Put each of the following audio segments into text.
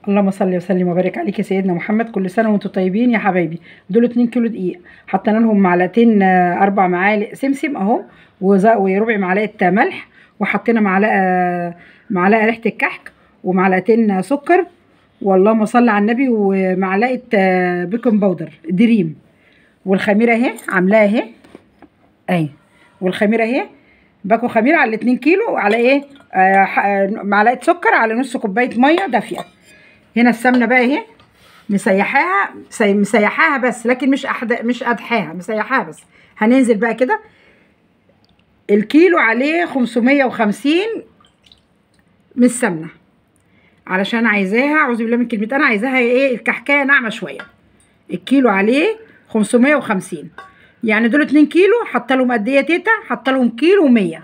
اللهم صل وسلم وبارك عليك يا سيدنا محمد. كل سنه وانتم طيبين يا حبايبي. دول 2 كيلو دقيق، حطينا لهم معلقتين 4 معالق سمسم اهو، وربع معلقه ملح، وحطينا معلقه ريحه الكحك، ومعلقتين سكر، واللهم صل على النبي، ومعلقه بيكنج باودر دريم. والخميره اهي عاملاها اهي، والخميره اهي باكو خميره على 2 كيلو، على ايه معلقه سكر على نص كوبايه ميه دافيه. هنا السمنه بقى اهي مسيحاها بس، لكن مش قدحاها، مسيحاها بس. هننزل بقى كده الكيلو عليه 550 من السمنه، علشان عايزاها، اعوذ بالله من كلمه، انا عايزاها ايه الكحكايه ناعمه شويه. الكيلو عليه 550، يعني دول 2 كيلو، حاطه لهم قد ايه يا تيتا؟ حاطه لهم كيلو 100،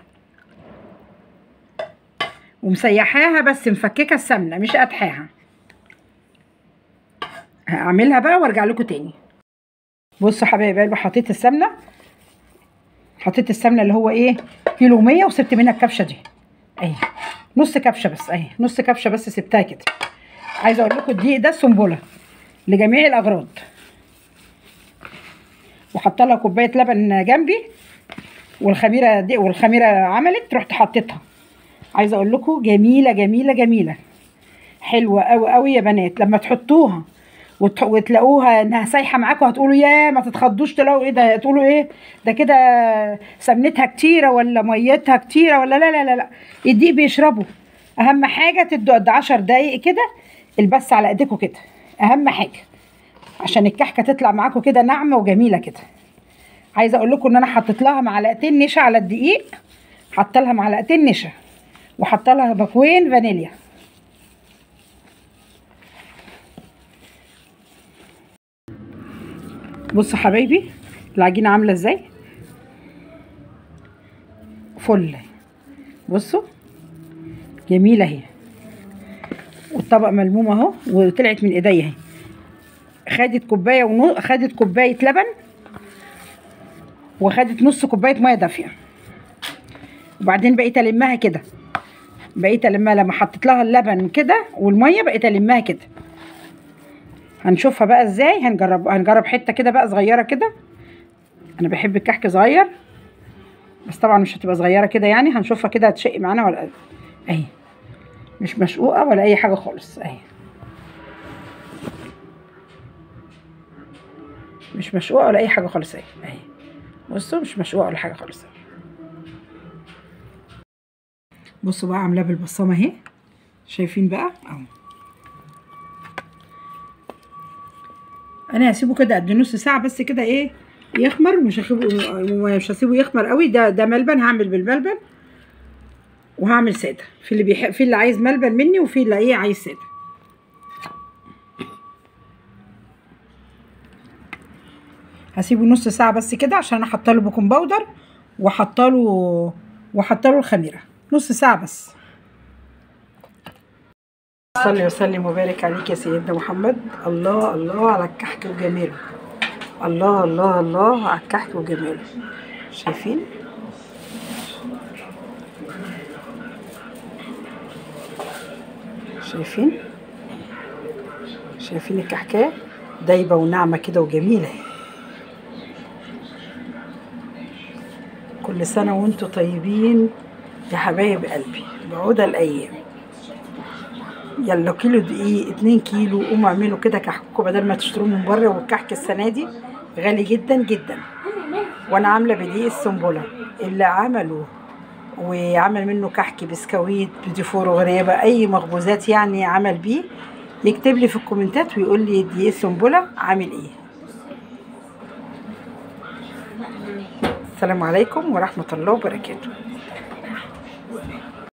ومسيحاها بس، مفككه السمنه مش قدحاها. هعملها بقى وارجع لكم تاني. بصوا حبايب قلبي، حطيت السمنه اللي هو ايه كيلو 100، وسبت منها الكبشه دي اهي، نص كبشه بس اهي، نص كبشه بس سبتها كده. عايزه اقول لكم الدقيق ده سنبله لجميع الاغراض. وحط لها كوبايه لبن جنبي، والخميره عملت، رحت حطيتها. عايزه اقول لكم جميله جميله جميله، حلوه قوي قوي يا بنات. لما تحطوها وتلاقوها انها سايحه معاكم، هتقولوا يا ما تتخضوش، تلاقوا ايه ده، تقولوا ايه ده كده سمنتها كتيره ولا ميتها كتيره ولا لا لا لا لا، الدقيق بيشربه. اهم حاجه تدوا قد 10 دقايق كده البس على ايديكم كده، اهم حاجه عشان الكحكه تطلع معاكم كده ناعمه وجميله كده. عايزه اقول لكم ان انا حطيت لها معلقتين نشا على الدقيق، حاطه لها معلقتين نشا، وحاطه لها باكوين فانيليا. بصوا حبايبي العجينه عامله ازاي، فل. بصوا جميله اهي، والطبق ملموم اهو، وطلعت من ايديا اهي. خدت كوبايه ونص، خدت كوبايه لبن، وخدت نص كوبايه ميه دافيه، وبعدين بقيت المها كده، لما حطيت لها اللبن كده والميه بقيت المها كده. هنشوفها بقى ازاي، هنجرب حته كده بقى صغيره كده. انا بحب الكحك صغير، بس طبعا مش هتبقى صغيره كده يعني. هنشوفها كده هتشق معانا ولا اهي، مش مشقوقه ولا اي حاجه خالص اهي، مش مشقوقه ولا اي حاجه خالص اهي. بصوا مش مشقوقه ولا حاجه خالص. بصوا بقى عاملاه بالبصامه اهي، شايفين بقى اهو. انا هسيبه كده قد نص ساعه بس كده ايه يخمر، مش هسيبه يخمر قوي. ده ملبن، هعمل بالملبن، وهعمل ساده. في اللي عايز ملبن مني، وفي اللي ايه عايز ساده. هسيبه نص ساعه بس كده، عشان انا حاطه له بيكنج باودر، وحاطه له الخميره. نص ساعه بس. صلي وسلم وبارك عليك يا سيدنا محمد. الله الله على الكحك وجماله، الله الله الله على الكحك وجماله. شايفين شايفين الكحكايه دايبه وناعمه كده وجميله. كل سنه وانتم طيبين يا حبايب قلبي، بعود الايام. يلا كيلو دقيق، 2 كيلو، قوموا اعملوا كده كحككم بدل ما تشتروه من بره. والكحك السنه دي غالي جدا جدا، وانا عامله بدقيق السنبله اللي عمله وعمل منه كحك، بسكويت، بيتيفور، غريبه، اي مخبوزات يعني عمل بيه، يكتب لي في الكومنتات ويقول لي دقيق السنبله عامل ايه. السلام عليكم ورحمه الله وبركاته.